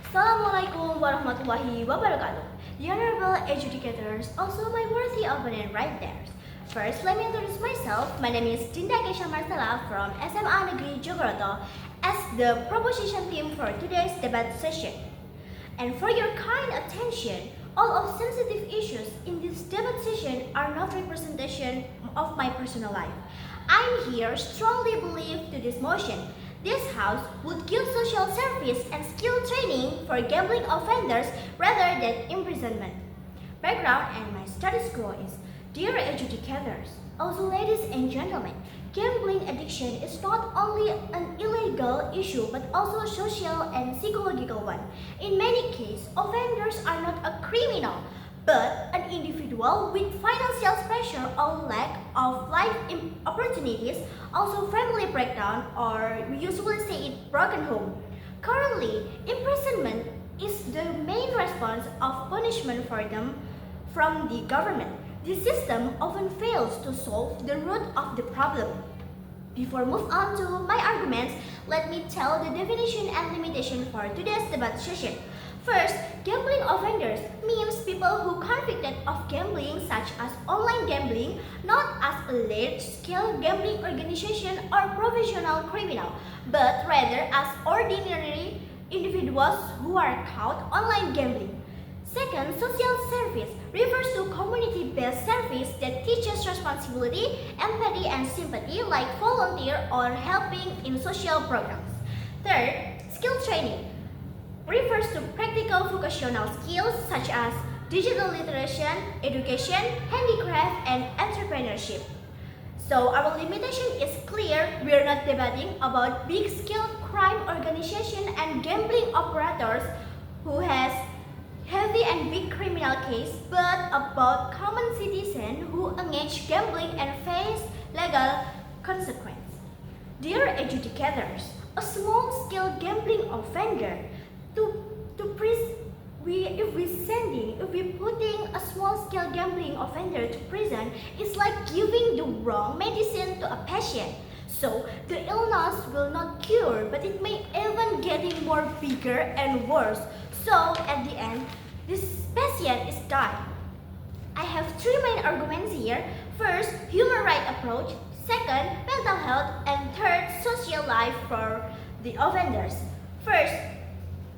Assalamualaikum warahmatullahi wabarakatuh. The honorable educators, also my worthy opponent right there. First, let me introduce myself. My name is Dinda Kesha Marcella from SMA Negeri Jogoroto as the proposition team for today's debate session. And for your kind attention, all of sensitive issues in this debate session are not representation of my personal life. I'm here strongly believe to this motion. This house would give social service and skill training for gambling offenders rather than imprisonment. Background and my status quo is, dear educators, also ladies and gentlemen, gambling addiction is not only an illegal issue but also a social and psychological one. In many cases, offenders are not a criminal but an individual with financial pressure or lack of life opportunities, also family breakdown, or we usually say it broken home. Currently, imprisonment is the main response of punishment for them from the government. The system often fails to solve the root of the problem. Before move on to my arguments, let me tell the definition and limitation for today's debate session. First, gambling offenders means people who convicted of gambling such as online gambling, not as a large-scale gambling organization or professional criminal, but rather as ordinary individuals who are caught online gambling. Second, social service refers to community-based service that teaches responsibility, empathy, and sympathy like volunteer or helping in social programs. Third, skill training refers to practical vocational skills such as digital literacy, education, handicraft, and entrepreneurship. So our limitation is clear. We are not debating about big scale crime organization and gambling operators who has heavy and big criminal case, but about common citizens who engage gambling and face legal consequence. Dear educators, a small-scale gambling offender if we putting a small-scale gambling offender to prison, it's like giving the wrong medicine to a patient. So the illness will not cure, but it may even getting more bigger and worse. So at the end, this patient is dying. I have three main arguments here. First, human right approach. Second, mental health. And third, social life for the offenders. First,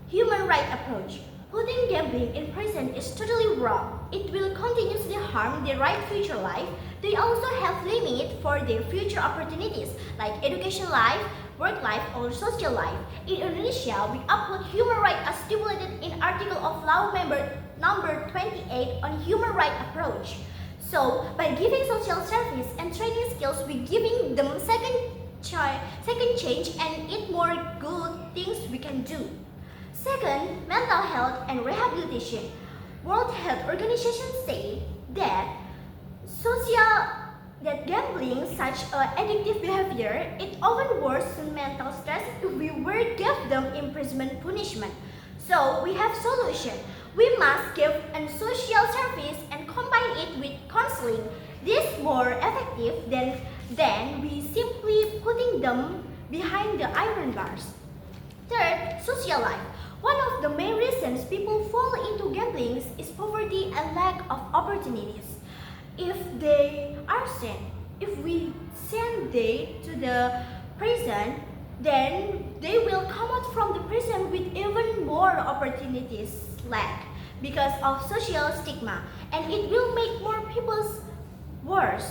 human right approach. Putting gambling in prison is totally wrong. It will continuously harm their right future life. They also have limit for their future opportunities like education life, work life, or social life. In Indonesia, we uphold human rights as stipulated in Article of Law number 28 on human right approach. So, by giving social service and training skills, we giving them second change and it more good things we can do. Second, mental health and rehabilitation. World Health Organization say that gambling such addictive behavior, it often worsens mental stress if we were give them imprisonment punishment. So we have solution. We must give a social service and combine it with counseling. This more effective than we simply putting them behind the iron bars. Third, social life. One of the main reasons people fall into gambling is poverty and lack of opportunities. If we send them to the prison, then they will come out from the prison with even more opportunities lack because of social stigma, and it will make more people's worse.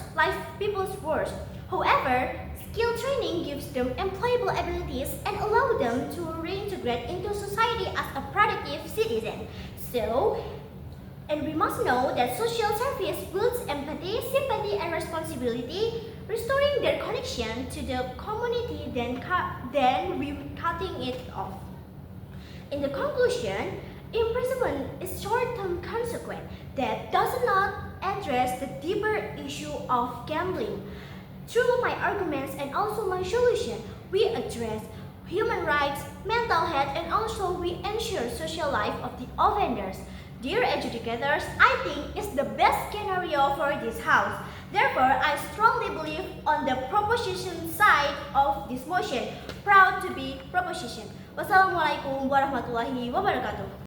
However, skill training gives them employable abilities and allow them to reintegrate into society as a productive citizen. And we must know that social service builds empathy, sympathy, and responsibility, restoring their connection to the community than we cutting it off. In the conclusion, imprisonment is short-term consequence that does not address the deeper issue of gambling. Through my arguments and also my solution, we address human rights, mental health, and also we ensure social life of the offenders. Dear educators, I think it's the best scenario for this house. Therefore, I strongly believe on the proposition side of this motion. Proud to be proposition. Wassalamualaikum warahmatullahi wabarakatuh.